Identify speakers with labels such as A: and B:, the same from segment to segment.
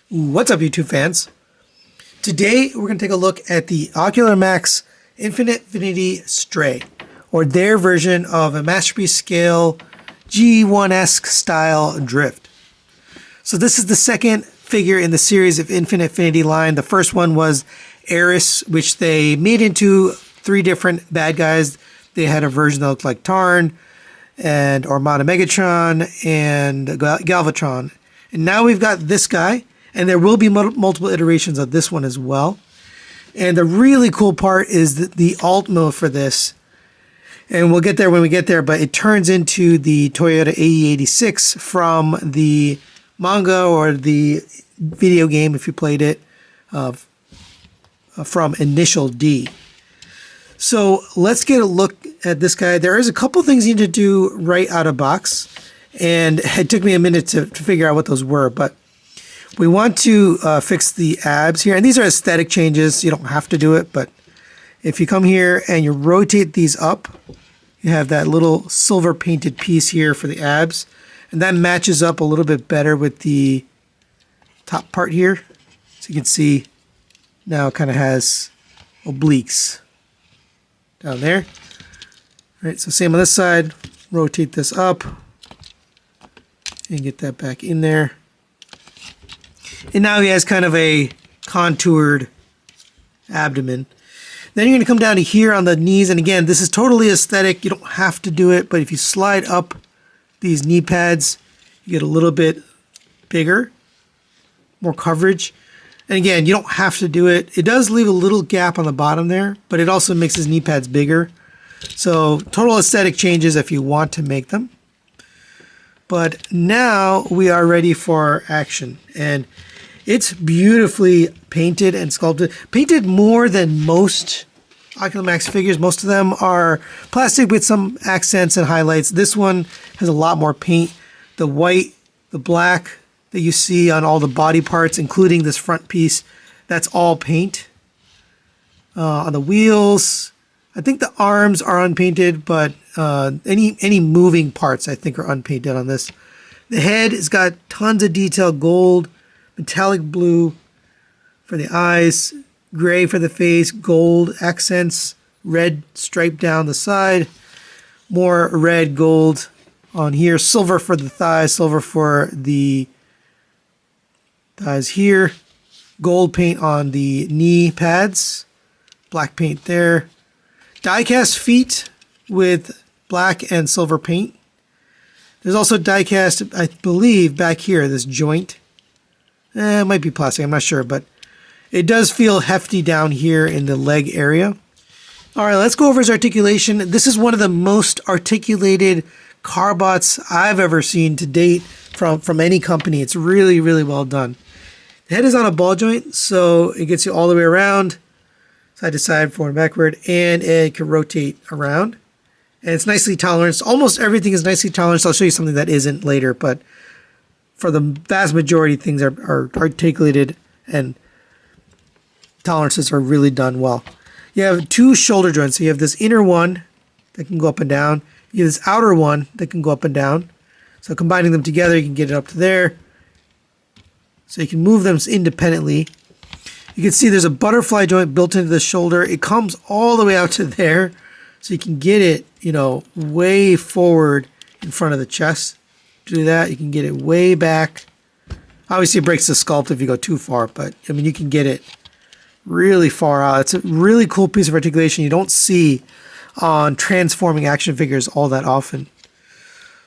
A: What's up, YouTube fans? Today we're going to take a look at the Ocular Max Infinity Stray, or their version of a Masterpiece Scale G1-esque style drift. So this is the second figure in the series of Infinity line. The first one was Eris, which they made into three different bad guys. They had a version that looked like Tarn, and Armada Megatron, and Galvatron. And now we've got this guy. And there will be multiple iterations of this one as well. And the really cool part is the alt mode for this. And we'll get there when we get there, but it turns into the Toyota AE86 from the manga or the video game, if you played it, from Initial D. So let's get a look at this guy. There is a couple things you need to do right out of box. And it took me a minute to figure out what those were, but we want to fix the abs here. And these are aesthetic changes. You don't have to do it, but if you come here and you rotate these up, you have that little silver painted piece here for the abs. And that matches up a little bit better with the top part here. So you can see now it kind of has obliques down there. All right, so same on this side. Rotate this up and get that back in there. And now he has kind of a contoured abdomen. Then you're going to come down to here on the knees. And again, this is totally aesthetic. You don't have to do it. But if you slide up these knee pads, you get a little bit bigger, more coverage. And again, you don't have to do it. It does leave a little gap on the bottom there, but it also makes his knee pads bigger. So total aesthetic changes if you want to make them. But now we are ready for action. And it's beautifully painted and sculpted. Painted more than most Ocular Max figures. Most of them are plastic with some accents and highlights. This one has a lot more paint. The white, the black that you see on all the body parts, including this front piece, that's all paint. On the wheels, I think the arms are unpainted, but any moving parts I think are unpainted on this. The head has got tons of detail: gold, metallic blue for the eyes, gray for the face, gold accents, red stripe down the side, more red, gold on here, silver for the thighs, silver for the thighs here, gold paint on the knee pads, black paint there, die-cast feet with black and silver paint. There's also die-cast, I believe, back here, this joint. It might be plastic, I'm not sure, but it does feel hefty down here in the leg area. All right, let's go over his articulation. This is one of the most articulated carbots I've ever seen to date from any company. It's really, really well done. The head is on a ball joint, so it gets you all the way around, side to side, forward and backward, and it can rotate around. And it's nicely toleranced. Almost everything is nicely toleranced. I'll show you something that isn't later, but for the vast majority, things are articulated and tolerances are really done well. You have two shoulder joints. So you have this inner one that can go up and down. You have this outer one that can go up and down. So combining them together, you can get it up to there. So you can move them independently. You can see there's a butterfly joint built into the shoulder. It comes all the way out to there. So you can get it, way forward in front of the chest. To do that, you can get it way back. Obviously, it breaks the sculpt if you go too far, but you can get it really far out. It's a really cool piece of articulation you don't see on transforming action figures all that often.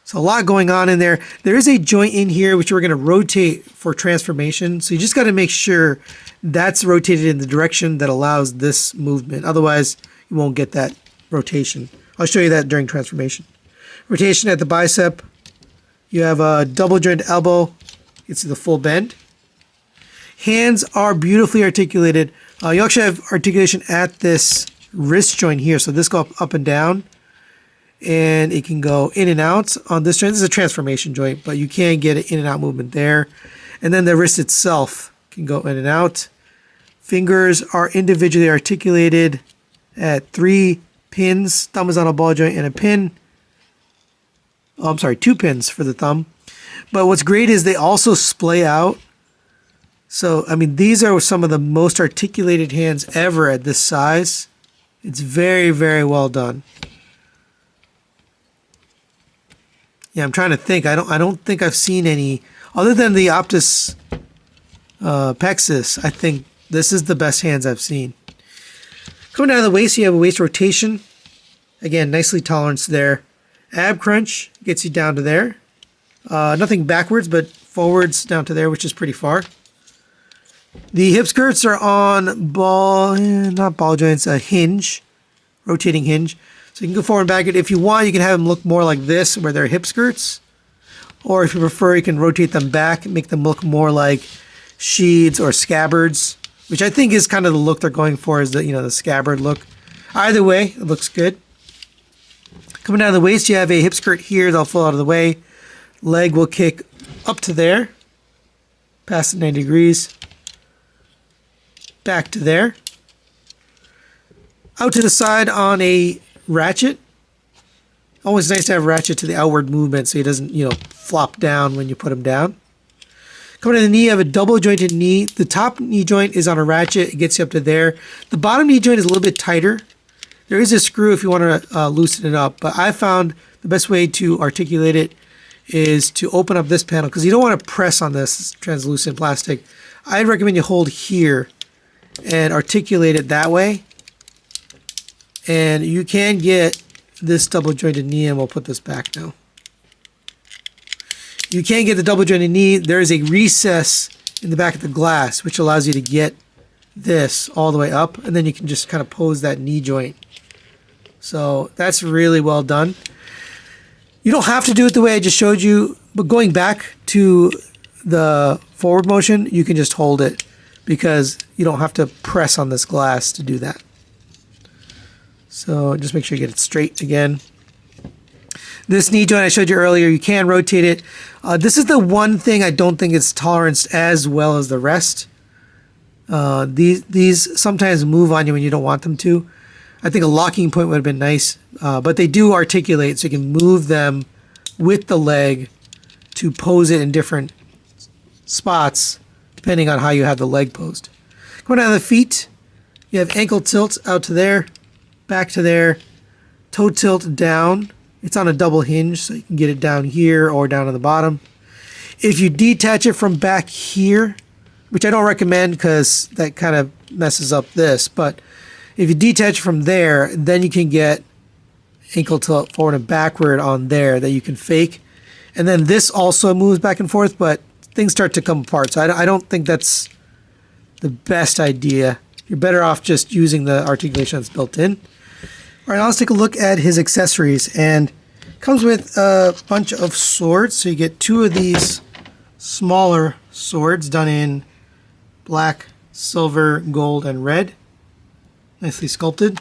A: So a lot going on in there. There is a joint in here which we're going to rotate for transformation. So you just got to make sure that's rotated in the direction that allows this movement. Otherwise, you won't get that rotation. I'll show you that during transformation. Rotation at the bicep. You have a double joint elbow. You can see the full bend. Hands are beautifully articulated. You actually have articulation at this wrist joint here. So this goes up and down. And it can go in and out on this joint. This is a transformation joint, but you can get an in and out movement there. And then the wrist itself can go in and out. Fingers are individually articulated at 3 pins. Thumb is on a ball joint and a pin. Oh, I'm sorry, 2 pins for the thumb. But what's great is they also splay out So, I mean, these are some of the most articulated hands ever at this size. It's very, very well done. Yeah, I'm trying to think. I don't think I've seen any other than the Optus Pexis. I think this is the best hands I've seen. Coming down to the waist, you have a waist rotation. Again, nicely toleranced there. Ab crunch gets you down to there. Nothing backwards, but forwards down to there, which is pretty far. The hip skirts are on not ball joints, a hinge, rotating hinge. So you can go forward and back. If you want, you can have them look more like this, where they're hip skirts. Or if you prefer, you can rotate them back and make them look more like sheaths or scabbards, which I think is kind of the look they're going for, is the scabbard look. Either way, it looks good. Coming down the waist, you have a hip skirt here that'll fall out of the way. Leg will kick up to there, past the 90 degrees, back to there, out to the side on a ratchet. Always nice to have ratchet to the outward movement so he doesn't, flop down when you put him down. Coming to the knee, you have a double jointed knee. The top knee joint is on a ratchet. It gets you up to there. The bottom knee joint is a little bit tighter. There is a screw if you want to loosen it up, but I found the best way to articulate it is to open up this panel, because you don't want to press on this translucent plastic. I'd recommend you hold here and articulate it that way. And you can get this double jointed knee, and we'll put this back now. You can get the double jointed knee. There is a recess in the back of the glass, which allows you to get this all the way up, and then you can just kind of pose that knee joint. So that's really well done. You don't have to do it the way I just showed you, but going back to the forward motion, you can just hold it, because you don't have to press on this glass to do that. So just make sure you get it straight again. This knee joint I showed you earlier, you can rotate it. This is the one thing I don't think it's toleranced as well as the rest. These sometimes move on you when you don't want them to. I think a locking point would have been nice, but they do articulate, so you can move them with the leg to pose it in different spots, depending on how you have the leg posed. Going down the feet, you have ankle tilt out to there, back to there, toe tilt down. It's on a double hinge, so you can get it down here or down on the bottom. If you detach it from back here, which I don't recommend because that kind of messes up this, but if you detach from there, then you can get ankle tilt forward and backward on there that you can fake. And then this also moves back and forth, but things start to come apart. So I don't think that's the best idea. You're better off just using the articulation that's built in. All right, now let's take a look at his accessories. And it comes with a bunch of swords. So you get two of these smaller swords done in black, silver, gold, and red. Nicely sculpted.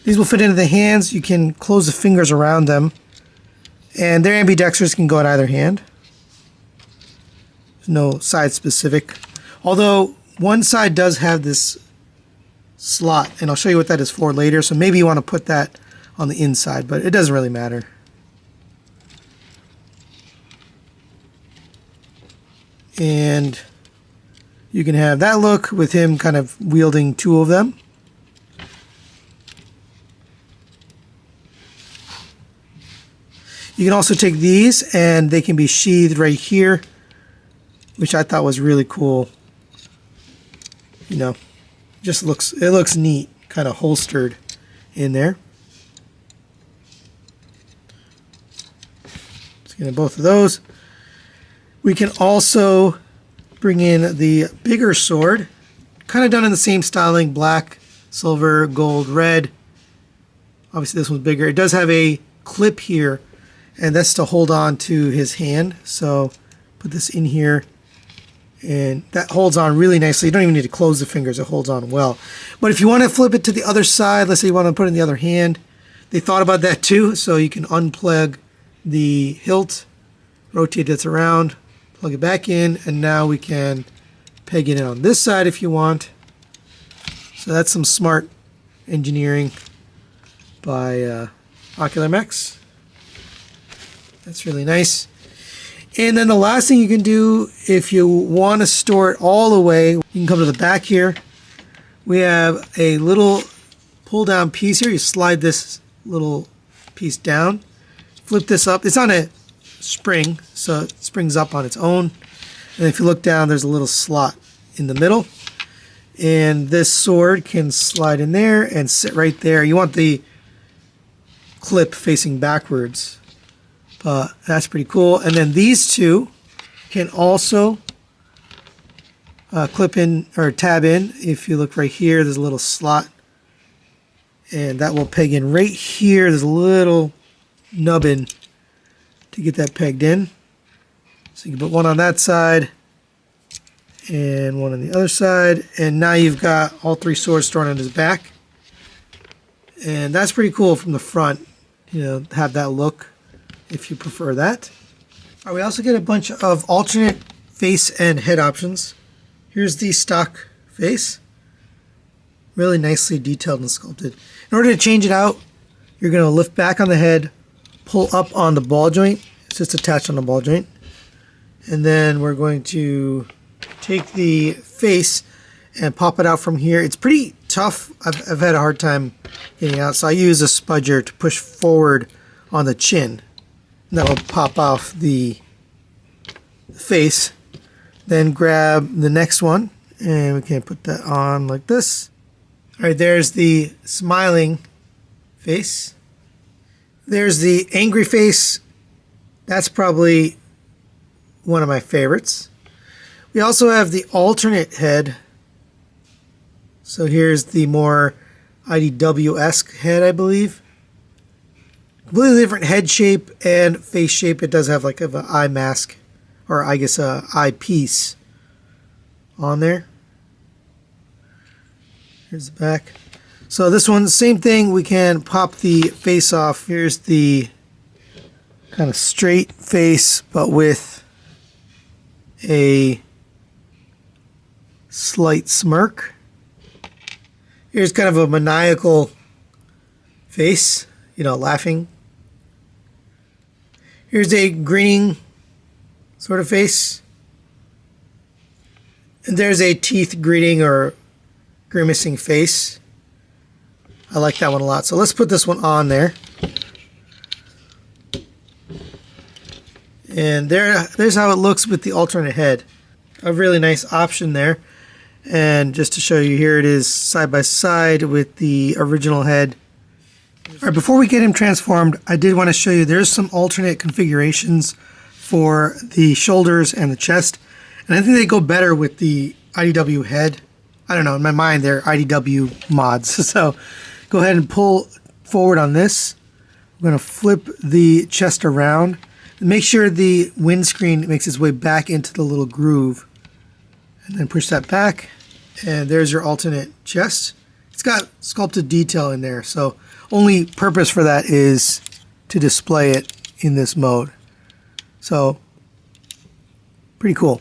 A: These will fit into the hands. You can close the fingers around them. And they're ambidextrous, can go in either hand. There's no side specific. Although one side does have this slot, and I'll show you what that is for later. So maybe you want to put that on the inside, but it doesn't really matter. And you can have that look with him kind of wielding two of them. You can also take these and they can be sheathed right here, which I thought was really cool. It looks neat, kind of holstered in there. Let's get both of those. We can also bring in the bigger sword, kind of done in the same styling, black, silver, gold, red. Obviously this one's bigger. It does have a clip here, and that's to hold on to his hand. So put this in here, and that holds on really nicely. You don't even need to close the fingers. It holds on well. But if you want to flip it to the other side, let's say you want to put it in the other hand, they thought about that too. So you can unplug the hilt, rotate this around, plug it back in, and now we can peg it in on this side if you want. So that's some smart engineering by Ocular. That's really nice. And then the last thing you can do, if you want to store it all the way, you can come to the back here. We have a little pull down piece here. You slide this little piece down, flip this up. It's on a spring, so it springs up on its own. And if you look down, there's a little slot in the middle. And this sword can slide in there and sit right there. You want the clip facing backwards. That's pretty cool. And then these two can also clip in or tab in. If you look right here, there's a little slot. And that will peg in right here. There's a little nubbin to get that pegged in. So you can put one on that side and one on the other side. And now you've got all three swords stored on his back. And that's pretty cool from the front, you know, have that look if you prefer that. All right, we also get a bunch of alternate face and head options. Here's the stock face. Really nicely detailed and sculpted. In order to change it out, you're going to lift back on the head, pull up on the ball joint. It's just attached on the ball joint. And then we're going to take the face and pop it out from here. It's pretty tough. I've had a hard time getting out, so I use a spudger to push forward on the chin. And that will pop off the face. Then grab the next one, and we can put that on like this. All right, there's the smiling face. There's the angry face. That's probably one of my favorites. We also have the alternate head. So here's the more IDW-esque head, I believe. Completely different head shape and face shape. It does have like an eye mask, or I guess a eye piece on there. Here's the back. So this one, same thing. We can pop the face off. Here's the kind of straight face, but with a slight smirk. Here's kind of a maniacal face, you know, laughing. Here's a grinning sort of face. And there's a teeth gritting or grimacing face. I like that one a lot. So let's put this one on there. And there's how it looks with the alternate head. A really nice option there. And just to show you, here it is side by side with the original head. All right, before we get him transformed, I did want to show you there's some alternate configurations for the shoulders and the chest. And I think they go better with the IDW head. I don't know, in my mind they're IDW mods. So go ahead and pull forward on this. We're going to flip the chest around. Make sure the windscreen makes its way back into the little groove. And then push that back. And there's your alternate chest. It's got sculpted detail in there, so only purpose for that is to display it in this mode. So pretty cool.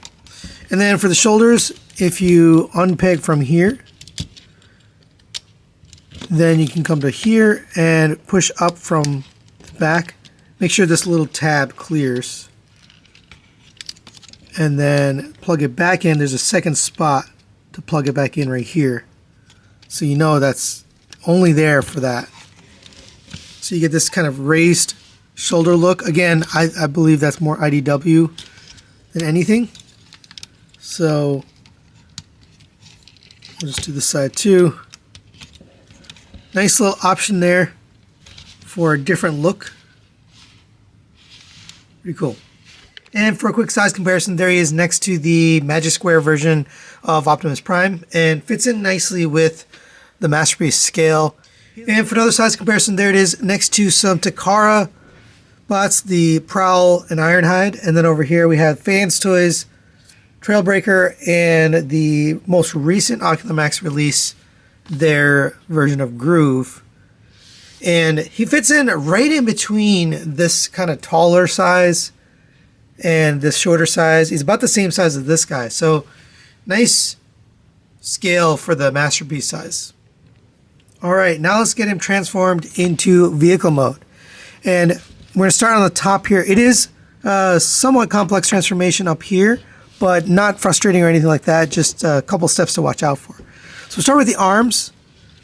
A: And then for the shoulders, if you unpeg from here, then you can come to here and push up from the back. Make sure this little tab clears. And then plug it back in. There's a second spot to plug it back in right here. So you know that's only there for that. So you get this kind of raised shoulder look. Again, I believe that's more IDW than anything. So we'll just do this side too. Nice little option there for a different look. Pretty cool. And for a quick size comparison, there he is next to the Magic Square version of Optimus Prime, and fits in nicely with the Masterpiece scale. And for another size comparison, there it is next to some Takara bots, the Prowl and Ironhide. And then over here we have Fans Toys, Trailbreaker, and the most recent Ocular Max release, their version of Groove. And he fits in right in between this kind of taller size and this shorter size. He's about the same size as this guy. So nice scale for the Masterpiece size. All right, now let's get him transformed into vehicle mode. And we're going to start on the top here. It is Somewhat complex transformation up here, but not frustrating or anything like that. Just a couple steps to watch out for. So we'll start with the arms.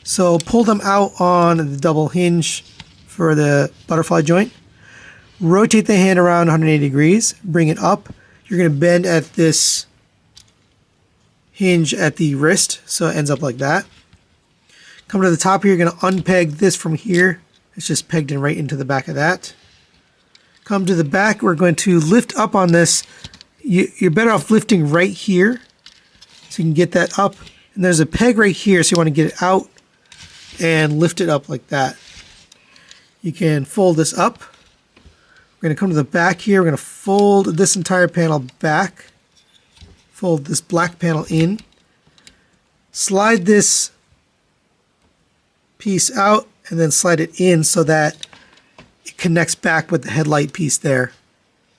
A: So pull them out on the double hinge for the butterfly joint. Rotate the hand around 180 degrees. Bring it up. You're going to bend at this hinge at the wrist, so it ends up like that. Come to the top here. You're going to unpeg this from here. It's just pegged in right into the back of that. Come to the back. We're going to lift up on this. You're better off lifting right here so you can get that up. And there's a peg right here, so you want to get it out and lift it up like that. You can fold this up. We're going to come to the back here. We're going to fold this entire panel back. Fold this black panel in. Slide this piece out and then slide it in so that it connects back with the headlight piece there.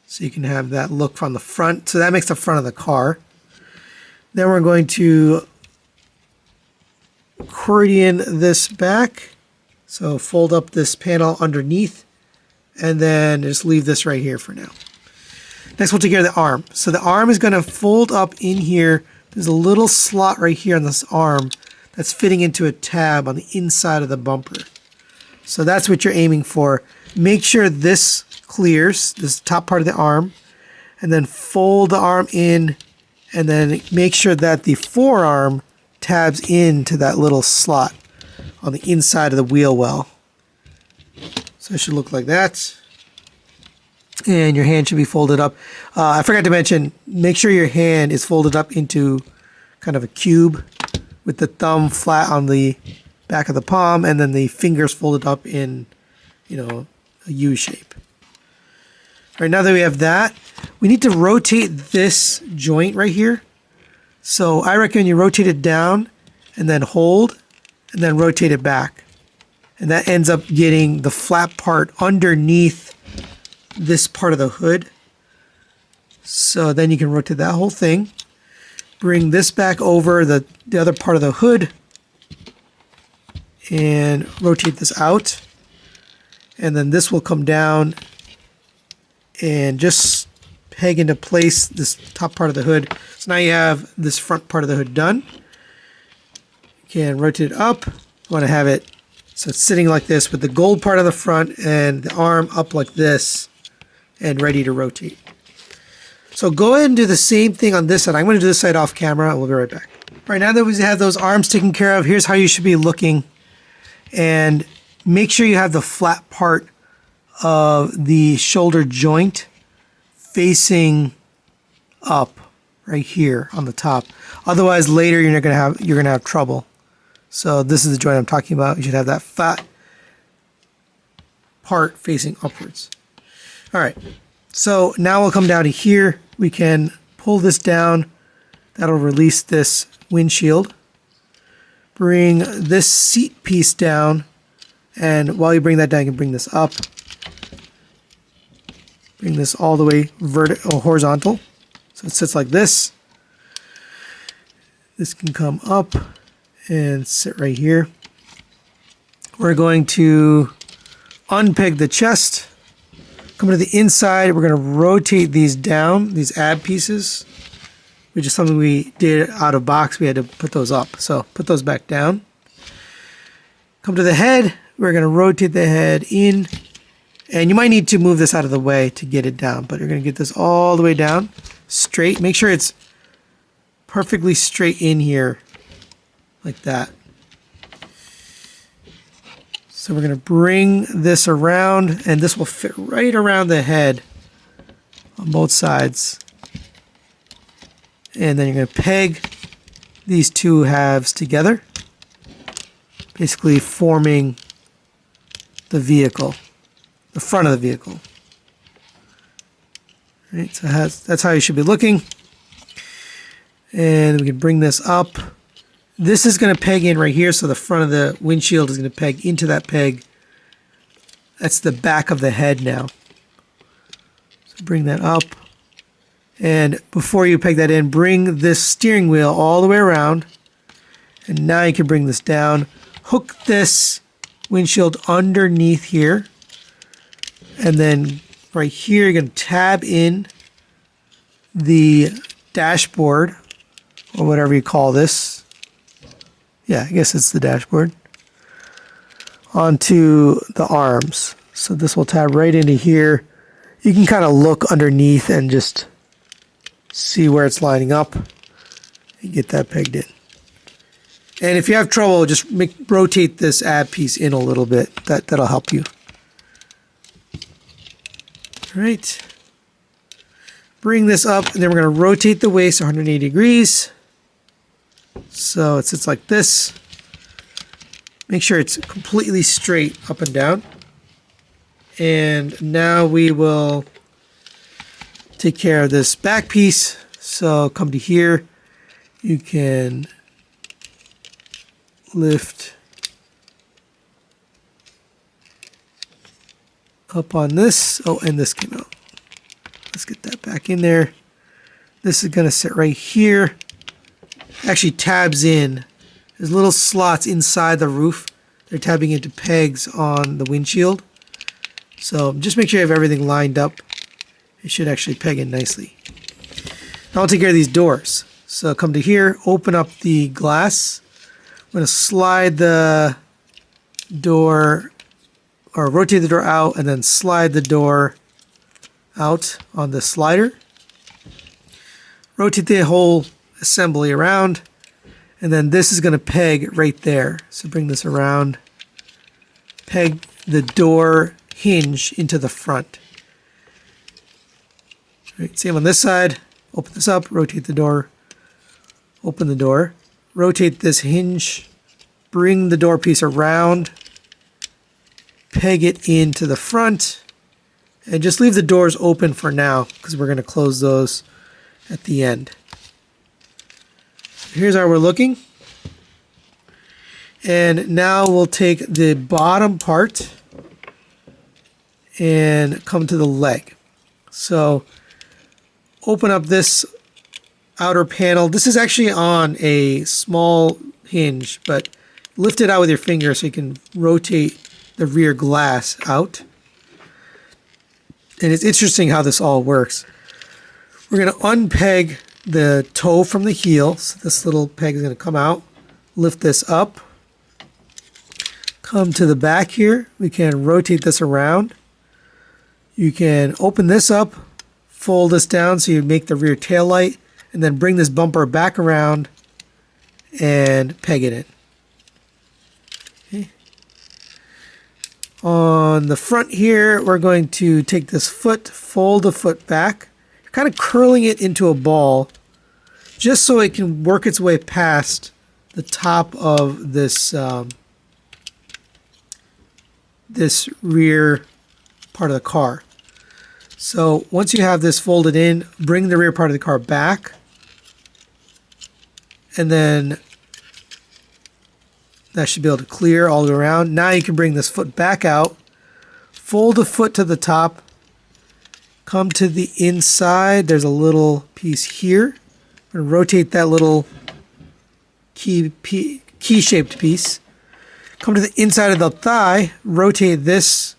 A: So you can have that look from the front. So that makes the front of the car. Then we're going to accordion this back. So fold up this panel underneath and then just leave this right here for now. Next we'll take care of the arm. So the arm is going to fold up in here. There's a little slot right here on this arm that's fitting into a tab on the inside of the bumper. So that's what you're aiming for. Make sure this clears, this top part of the arm, and then fold the arm in, and then make sure that the forearm tabs into that little slot on the inside of the wheel well. So it should look like that. And your hand should be folded up. I forgot to mention, make sure your hand is folded up into kind of a cube with the thumb flat on the back of the palm and then the fingers folded up in, a U shape. All right, now that we have that, we need to rotate this joint right here. So I recommend you rotate it down and then hold and then rotate it back. And that ends up getting the flat part underneath this part of the hood. So then you can rotate that whole thing. Bring this back over the other part of the hood and rotate this out. And then this will come down and just peg into place this top part of the hood. So now you have this front part of the hood done. You can rotate it up. You want to have it so it's sitting like this with the gold part of the front and the arm up like this and ready to rotate. So go ahead and do the same thing on this side. I'm going to do this side off camera and we'll be right back. All right, now that we have those arms taken care of, here's how you should be looking. And make sure you have the flat part of the shoulder joint facing up right here on the top. Otherwise, later you're gonna have trouble. So this is the joint I'm talking about. You should have that fat part facing upwards. All right. So now we'll come down to here. We can pull this down. That'll release this windshield. Bring this seat piece down. And while you bring that down, you can bring this up. Bring this all the way horizontal. So it sits like this. This can come up and sit right here. We're going to unpeg the chest. Come to the inside. We're going to rotate these down, these ab pieces, which is something we did out of box. We had to put those up. So put those back down. Come to the head. We're going to rotate the head in. And you might need to move this out of the way to get it down. But you're going to get this all the way down, straight. Make sure it's perfectly straight in here, like that. So we're going to bring this around, and this will fit right around the head on both sides. And then you're going to peg these two halves together, basically forming the vehicle, the front of the vehicle. All right, so that's how you should be looking. And we can bring this up. This is going to peg in right here, so the front of the windshield is going to peg into that peg. That's the back of the head now. So bring that up. And before you peg that in, bring this steering wheel all the way around. And now you can bring this down. Hook this windshield underneath here. And then right here, you're going to tab in the dashboard, or whatever you call this. Yeah, I guess it's the dashboard. Onto the arms. So this will tab right into here. You can kind of look underneath and just see where it's lining up and get that pegged in. And if you have trouble, just rotate this ab piece in a little bit. That'll help you. All right. Bring this up, and then we're going to rotate the waist 180 degrees. So it sits like this. Make sure it's completely straight up and down. And now we will take care of this back piece. So come to here. You can lift up on this. Oh, and this came out. Let's get that back in there. This is going to sit right here. Actually tabs in. There's little slots inside the roof. They're tabbing into pegs on the windshield. So just make sure you have everything lined up. It should actually peg in nicely. Now I'll take care of these doors. So come to here, open up the glass. I'm going to slide the door, or rotate the door out, and then slide the door out on the slider. Rotate the whole assembly around, and then this is going to peg right there. So bring this around, peg the door hinge into the front. Right, same on this side. Open this up, rotate the door, open the door, rotate this hinge, bring the door piece around, peg it into the front, and just leave the doors open for now because we're going to close those at the end. Here's how we're looking. And now we'll take the bottom part and come to the leg. So open up this outer panel. This is actually on a small hinge, but lift it out with your finger so you can rotate the rear glass out. And it's interesting how this all works. We're going to unpeg the toe from the heel. So this little peg is going to come out. Lift this up. Come to the back here. We can rotate this around. You can open this up, fold this down so you make the rear tail light, and then bring this bumper back around and peg it in. Okay. On the front here, we're going to take this foot, fold the foot back, kind of curling it into a ball, just so it can work its way past the top of this this rear part of the car. So once you have this folded in, bring the rear part of the car back, and then that should be able to clear all the way around. Now you can bring this foot back out, fold the foot to the top, come to the inside. There's a little piece here. I'm going to rotate that little key-shaped piece. Come to the inside of the thigh, rotate this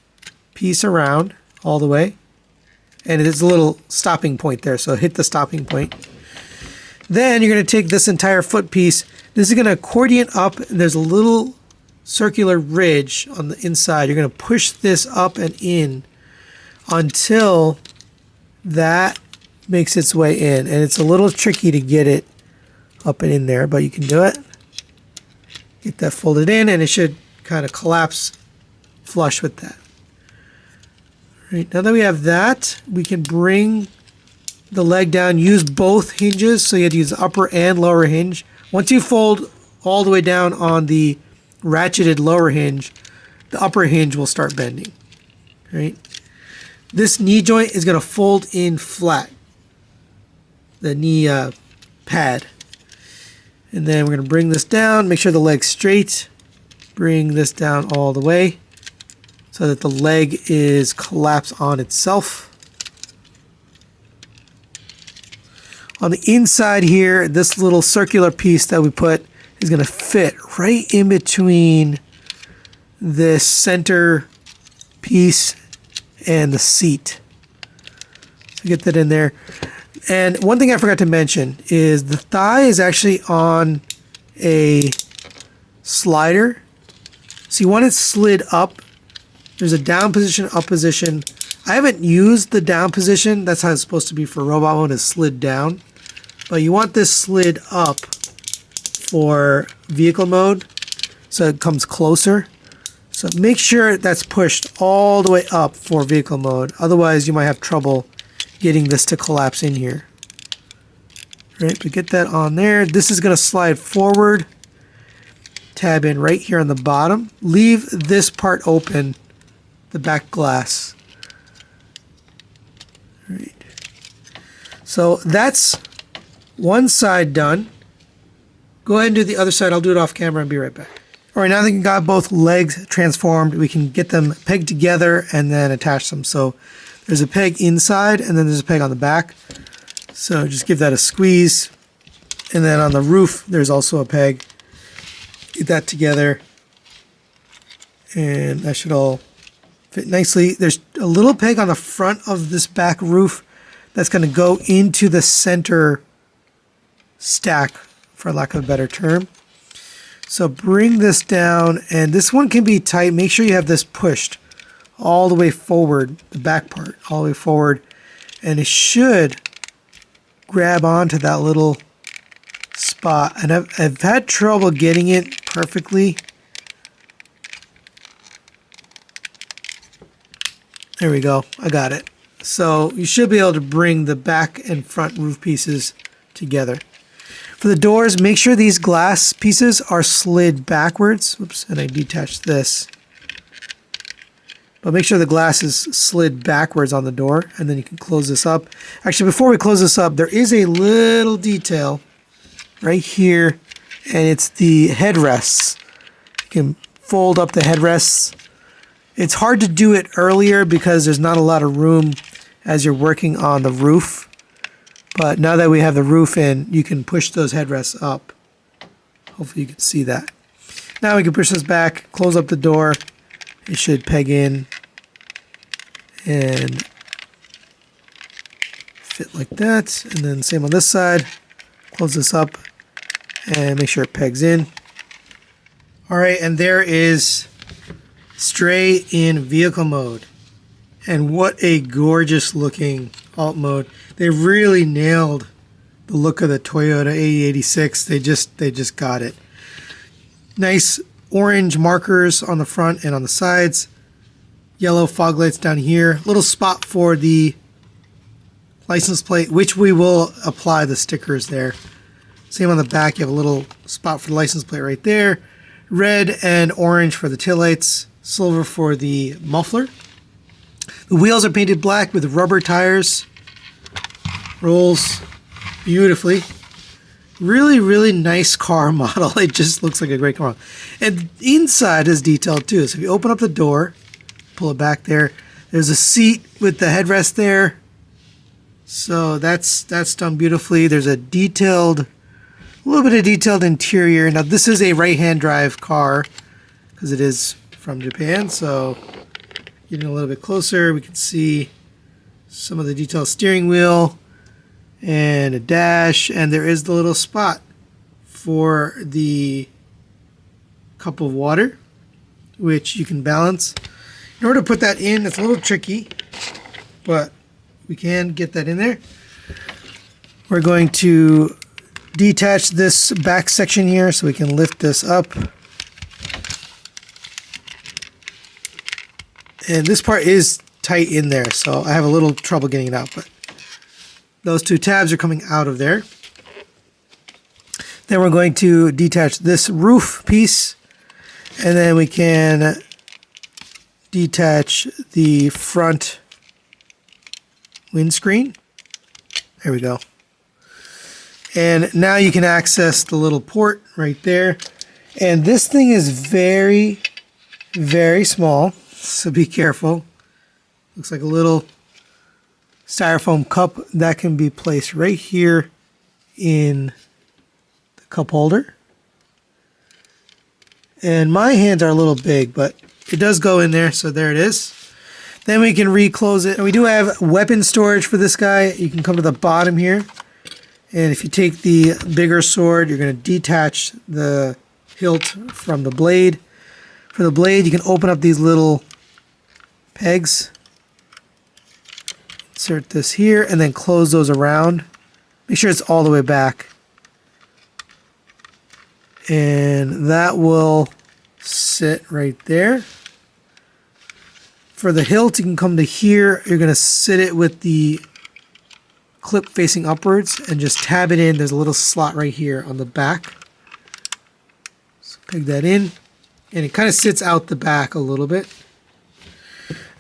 A: piece around all the way. And it is a little stopping point there, so hit the stopping point. Then you're going to take this entire foot piece. This is going to accordion up, and there's a little circular ridge on the inside. You're going to push this up and in until that makes its way in. And it's a little tricky to get it up and in there, but you can do it. Get that folded in, and it should kind of collapse flush with that. All right, now that we have that, we can bring the leg down, use both hinges, so you have to use the upper and lower hinge. Once you fold all the way down on the ratcheted lower hinge, the upper hinge will start bending. All right. This knee joint is going to fold in flat, the knee pad. And then we're going to bring this down, make sure the leg's straight, bring this down all the way so that the leg is collapsed on itself. On the inside here, this little circular piece that we put is going to fit right in between this center piece and the seat. So get that in there. And one thing I forgot to mention is the thigh is actually on a slider. So you want it slid up. There's a down position, up position. I haven't used the down position. That's how it's supposed to be for robot mode, is slid down. But you want this slid up for vehicle mode so it comes closer. So make sure that's pushed all the way up for vehicle mode. Otherwise, you might have trouble getting this to collapse in here. Right, but get that on there. This is going to slide forward. Tab in right here on the bottom. Leave this part open, the back glass. All right. So that's one side done. Go ahead and do the other side. I'll do it off camera and be right back. All right, now that we got both legs transformed, we can get them pegged together and then attach them. So there's a peg inside and then there's a peg on the back. So just give that a squeeze. And then on the roof, there's also a peg. Get that together. And that should all fit nicely. There's a little peg on the front of this back roof that's going to go into the center stack, for lack of a better term. So bring this down, and this one can be tight. Make sure you have this pushed all the way forward, the back part, all the way forward. And it should grab onto that little spot. And I've had trouble getting it perfectly. There we go. I got it. So you should be able to bring the back and front roof pieces together. For the doors, make sure these glass pieces are slid backwards. Oops, and I detached this. But make sure the glass is slid backwards on the door, and then you can close this up. Actually, before we close this up, there is a little detail right here, and it's the headrests. You can fold up the headrests. It's hard to do it earlier because there's not a lot of room as you're working on the roof. But now that we have the roof in, you can push those headrests up. Hopefully you can see that. Now we can push this back, close up the door. It should peg in and fit like that. And then same on this side. Close this up and make sure it pegs in. All right, and there is Stray in vehicle mode. And what a gorgeous looking alt mode. They really nailed the look of the Toyota AE86. They just got it. Nice orange markers on the front and on the sides. Yellow fog lights down here. Little spot for the license plate, which we will apply the stickers there. Same on the back. You have a little spot for the license plate right there. Red and orange for the taillights. Silver for the muffler. The wheels are painted black with rubber tires. Rolls beautifully. Really, really nice car model. It just looks like a great car model. And inside is detailed too. So if you open up the door, pull it back there, there's a seat with the headrest there. So that's done beautifully. There's a little bit of detailed interior. Now this is a right-hand drive car because it is from Japan. So getting a little bit closer, we can see some of the detailed steering wheel and a dash, and there is the little spot for the cup of water, which you can balance. In order to put that in, it's a little tricky, but we can get that in there. We're going to detach this back section here so we can lift this up. And this part is tight in there, so I have a little trouble getting it out, but those two tabs are coming out of there. Then we're going to detach this roof piece, and then we can detach the front windscreen. There we go. And now you can access the little port right there. And this thing is very, very small, so be careful. Looks like a little styrofoam cup that can be placed right here in the cup holder. And my hands are a little big, but it does go in there, so there it is. Then we can reclose it. And we do have weapon storage for this guy. You can come to the bottom here. And if you take the bigger sword, you're going to detach the hilt from the blade. For the blade, you can open up these little pegs. Insert this here and then close those around. Make sure it's all the way back. And that will sit right there. For the hilt, you can come to here. You're going to sit it with the clip facing upwards and just tab it in. There's a little slot right here on the back. So peg that in. And it kind of sits out the back a little bit.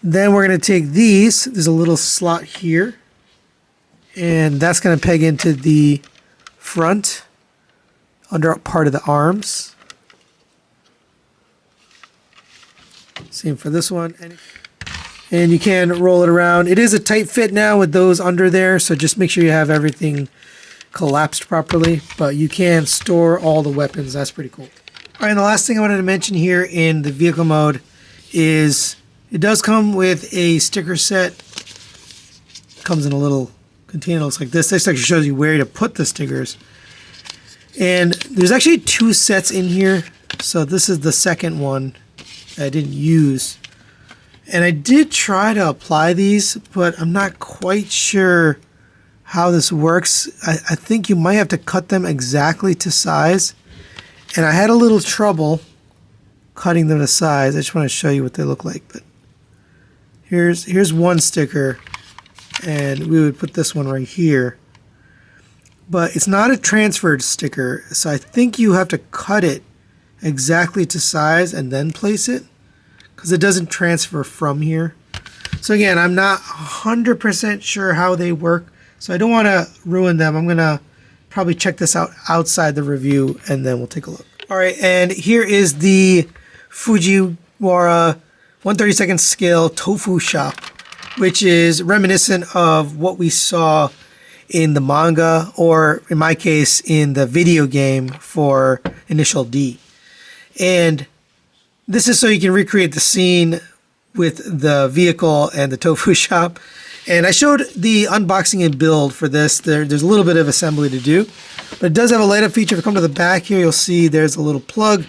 A: Then we're going to take these. There's a little slot here. And that's going to peg into the front under part of the arms. Same for this one. And you can roll it around. It is a tight fit now with those under there, so just make sure you have everything collapsed properly. But you can store all the weapons. That's pretty cool. All right, and the last thing I wanted to mention here in the vehicle mode is it does come with a sticker set. It comes in a little container. Looks like this. This actually shows you where to put the stickers. And there's actually 2 sets in here. So this is the second one I didn't use. And I did try to apply these, but I'm not quite sure how this works. I think you might have to cut them exactly to size. And I had a little trouble cutting them to size. I just want to show you what they look like. But here's one sticker, and we would put this one right here. But it's not a transferred sticker, so I think you have to cut it exactly to size and then place it, because it doesn't transfer from here. So again, I'm not 100% sure how they work, so I don't want to ruin them. I'm going to probably check this out outside the review, and then we'll take a look. All right, and here is the Fujiwara 1/32 scale Tofu shop, which is reminiscent of what we saw in the manga, or in my case, in the video game for Initial D. And this is so you can recreate the scene with the vehicle and the tofu shop. And I showed the unboxing and build for this. There's a little bit of assembly to do, but it does have a light up feature. If you come to the back here, you'll see there's a little plug.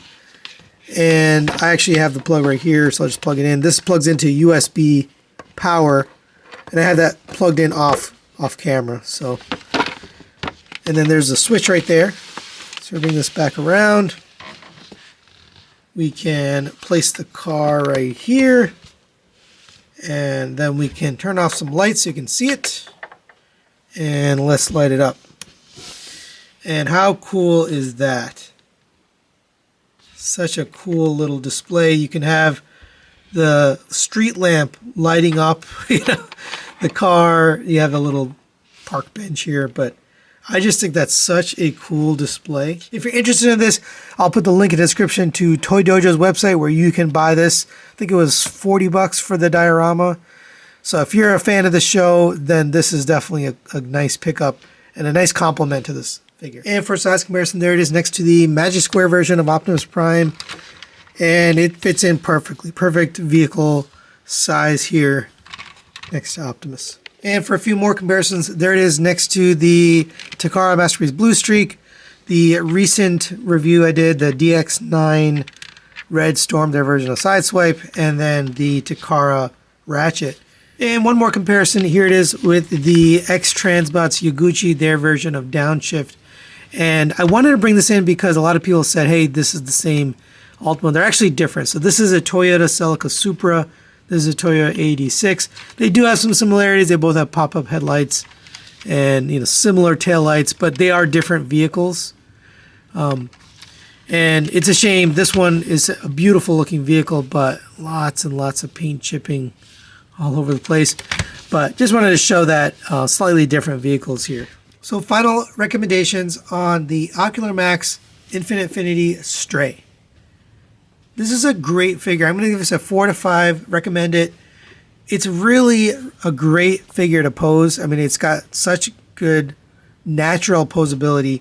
A: And I actually have the plug right here, so I'll just plug it in. This plugs into USB power, and I have that plugged in off camera. So, and then there's a switch right there. So bring this back around. We can place the car right here, and then we can turn off some lights so you can see it, and let's light it up. And how cool is that? Such a cool little display. You can have the street lamp lighting up, the car. You have a little park bench here, but I just think that's such a cool display. If you're interested in this, I'll put the link in the description to Toydojo's website where you can buy this. I think it was $40 for the diorama. So if you're a fan of the show, then this is definitely a nice pickup and a nice complement to this figure. And for size comparison, there it is next to the Magic Square version of Optimus Prime. And it fits in perfectly. Perfect vehicle size here next to Optimus. And for a few more comparisons, there it is next to the Takara Masterpiece Blue Streak, the recent review I did, the DX9 Red Storm, their version of Sideswipe, and then the Takara Ratchet. And one more comparison, here it is with the X-Transbots Yaguchi, their version of Downshift. And I wanted to bring this in because a lot of people said, hey, this is the same Ultima. They're actually different. So this is a Toyota Celica Supra. This is a Toyota AD6. They do have some similarities. They both have pop-up headlights and similar taillights, but they are different vehicles. And it's a shame. This one is a beautiful looking vehicle, but lots and lots of paint chipping all over the place. But just wanted to show that slightly different vehicles here. So final recommendations on the Ocular Max Infinity Stray. This is a great figure. I'm going to give this a 4 out of 5. Recommend it. It's really a great figure to pose. I mean, it's got such good natural posability.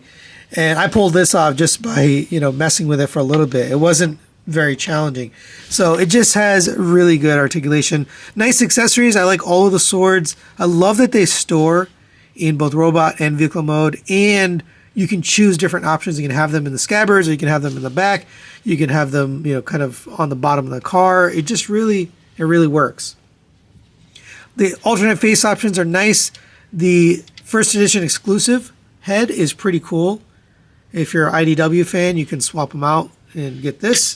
A: And I pulled this off just by, messing with it for a little bit. It wasn't very challenging. So it just has really good articulation. Nice accessories. I like all of the swords. I love that they store in both robot and vehicle mode, and you can choose different options. You can have them in the scabbards, or you can have them in the back. You can have them, kind of on the bottom of the car. It really works. The alternate face options are nice. The first edition exclusive head is pretty cool. If you're an IDW fan, you can swap them out and get this.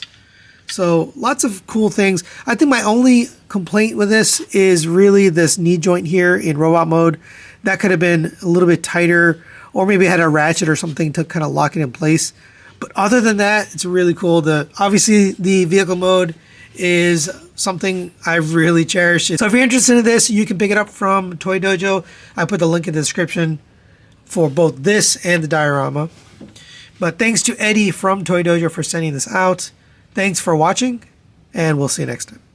A: So lots of cool things. I think my only complaint with this is really this knee joint here in robot mode. That could have been a little bit tighter, or maybe it had a ratchet or something to kind of lock it in place. But other than that, it's really cool. Obviously the vehicle mode is something I really cherish. So if you're interested in this, you can pick it up from Toydojo. I put the link in the description for both this and the diorama. But thanks to Eddie from Toydojo for sending this out. Thanks for watching, and we'll see you next time.